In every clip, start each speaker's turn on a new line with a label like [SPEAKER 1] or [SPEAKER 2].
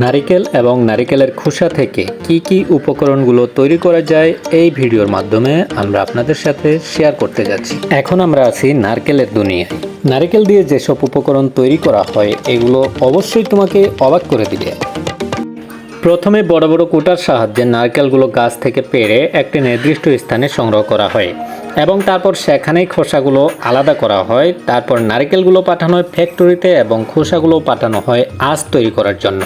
[SPEAKER 1] নারিকেল এবং নারিকেলের খোসা থেকে কি উপকরণগুলো তৈরি করা যায় এই ভিডিওর মাধ্যমে আমরা আপনাদের সাথে শেয়ার করতে যাচ্ছি। এখন আমরা আছি নারকেলের দুনিয়ায়। নারিকেল দিয়ে যেসব উপকরণ তৈরি করা হয় এগুলো অবশ্যই তোমাকে অবাক করে দিবে। প্রথমে বড় বড় কুটার সাহায্যে নারকেলগুলো গাছ থেকে পেড়ে একটি নির্দিষ্ট স্থানে সংগ্রহ করা হয় এবং তারপর সেখানেই খোসাগুলো আলাদা করা হয়। তারপর নারকেলগুলো পাঠানো হয় ফ্যাক্টরিতে এবং খোসাগুলো পাঠানো হয় আঁশ তৈরি করার জন্য।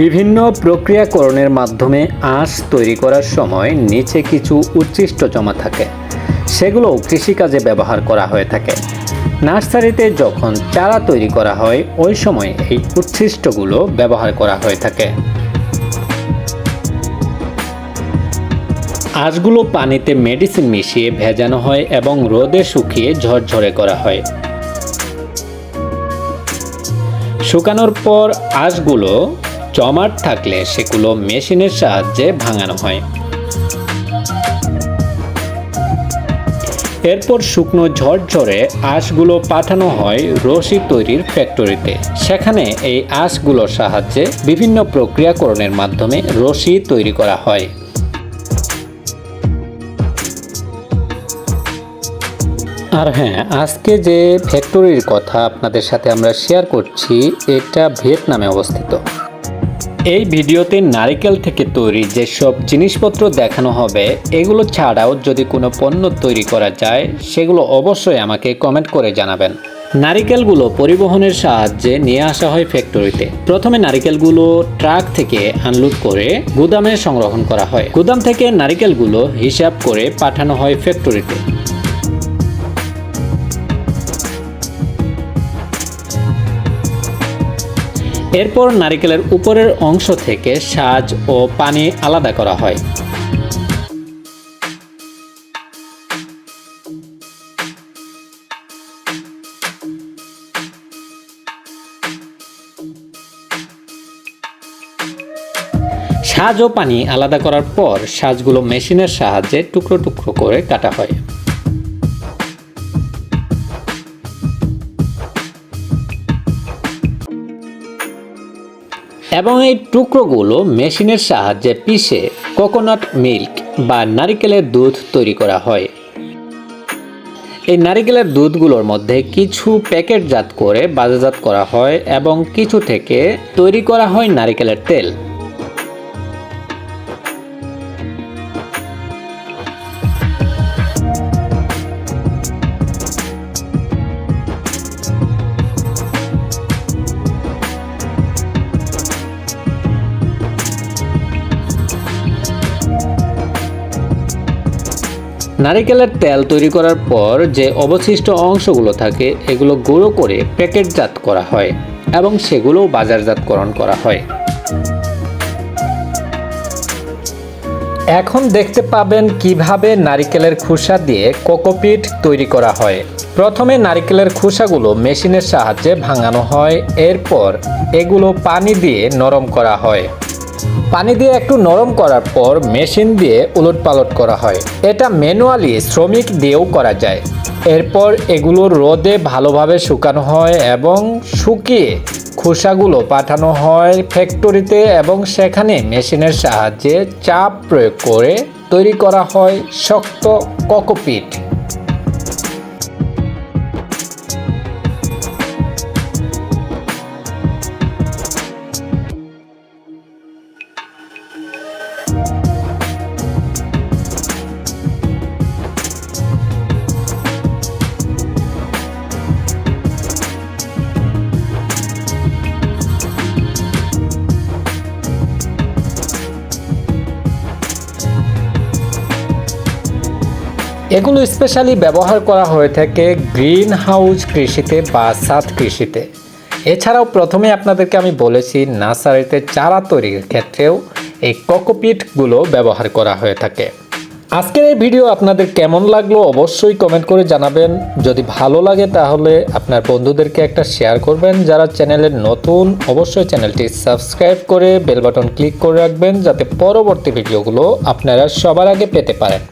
[SPEAKER 1] বিভিন্ন প্রক্রিয়াকরণের মাধ্যমে আঁশ তৈরি করার সময় নিচে কিছু উচ্ছিষ্ট জমা থাকে, সেগুলো কৃষিকাজে ব্যবহার করা হয়ে থাকে। নার্সারিতে যখন চারা তৈরি করা হয় ওই সময় এই উচ্ছিষ্টগুলো ব্যবহার করা হয়ে থাকে। আঁশগুলো পানিতে মেডিসিন মিশিয়ে ভেজানো হয় এবং রোদে শুকিয়ে ঝরঝরে করা হয়। শুকানোর পর আঁশগুলো জমাট থাকলে সেগুলো মেশিনের সাহায্যে ভাঙানো হয়। এরপর শুকনো ঝরঝরে আঁশগুলো পাঠানো হয় রশি তৈরির ফ্যাক্টরিতে। সেখানে এই আঁশগুলোর সাহায্যে বিভিন্ন প্রক্রিয়াকরণের মাধ্যমে রশি তৈরি করা হয়। আর হ্যাঁ, আজকে যে ফ্যাক্টরির কথা আপনাদের সাথে আমরা শেয়ার করছি এটা ভিয়েতনামে অবস্থিত। এই ভিডিওতে নারিকেল থেকে তৈরি যেসব জিনিসপত্র দেখানো হবে এগুলো ছাড়াও যদি কোনো পণ্য তৈরি করা যায় সেগুলো অবশ্যই আমাকে কমেন্ট করে জানাবেন। নারিকেলগুলো পরিবহনের সাহায্যে নিয়ে আসা হয় ফ্যাক্টরিতে। প্রথমে নারিকেলগুলো ট্রাক থেকে আনলোড করে গুদামে সংরক্ষণ করা হয়। গুদাম থেকে নারিকেলগুলো হিসাব করে পাঠানো হয় ফ্যাক্টরিতে। এরপর নারিকেলের উপরের অংশ থেকে শাঁস ও পানি আলাদা করা হয়। শাঁস ও পানি আলাদা করার পর শাঁসগুলো মেশিনের সাহায্যে টুকরো টুকরো করে কাটা হয়। এবং এই টুকরোগুলো মেশিনের সাহায্যে পিষে কোকোনাট মিল্ক বা নারিকেলের দুধ তৈরি করা হয়। এই নারিকেলের দুধগুলোর মধ্যে কিছু প্যাকেটজাত করে বাজারজাত করা হয় এবং কিছু থেকে তৈরি করা হয় নারিকেলের তেল। নারিকেলের তেল তৈরি করার পর যে অবশিষ্ট অংশগুলো থাকে এগুলো গুঁড়ো করে প্যাকেটজাত করা হয় এবং সেগুলো বাজারজাতকরণ করা হয়। এখন দেখতে পাবেন কিভাবে নারিকেলের খোসা দিয়ে কোকোপিট তৈরি করা হয়। প্রথমে নারিকেলের খোসাগুলো মেশিনের সাহায্যে ভাঙানো হয়। এরপর এগুলো পানি দিয়ে নরম করা হয়। পানি দিয়ে একটু নরম করার পর মেশিন দিয়ে উলটপালট করা হয়। এটা ম্যানুয়ালি শ্রমিক দিয়েও করা যায়। এরপর এগুলো রোদে ভালোভাবে শুকানো হয় এবং শুকিয়ে খোসাগুলো পাঠানো হয় ফ্যাক্টরিতে এবং সেখানে মেশিনের সাহায্যে চাপ প্রয়োগ করে তৈরি করা হয় শক্ত কোকোপিট। এগুলো স্পেশালি ব্যবহার করা হয়ে থাকে গ্রিন হাউস কৃষিতে বা ছাদ কৃষিতে। এছাড়াও প্রথমে আপনাদেরকে আমি বলেছি নার্সারিতে চারা তৈরির ক্ষেত্রেও এই কোকোপিটগুলো ব্যবহার করা হয়ে থাকে। আজকের এই ভিডিও আপনাদের কেমন লাগলো অবশ্যই কমেন্ট করে জানাবেন। যদি ভালো লাগে তাহলে আপনার বন্ধুদেরকে একটা শেয়ার করবেন। যারা চ্যানেলে নতুন অবশ্যই চ্যানেলটি সাবস্ক্রাইব করে বেল বাটন ক্লিক করে রাখবেন যাতে পরবর্তী ভিডিওগুলো আপনারা সবার আগে পেতে পারেন।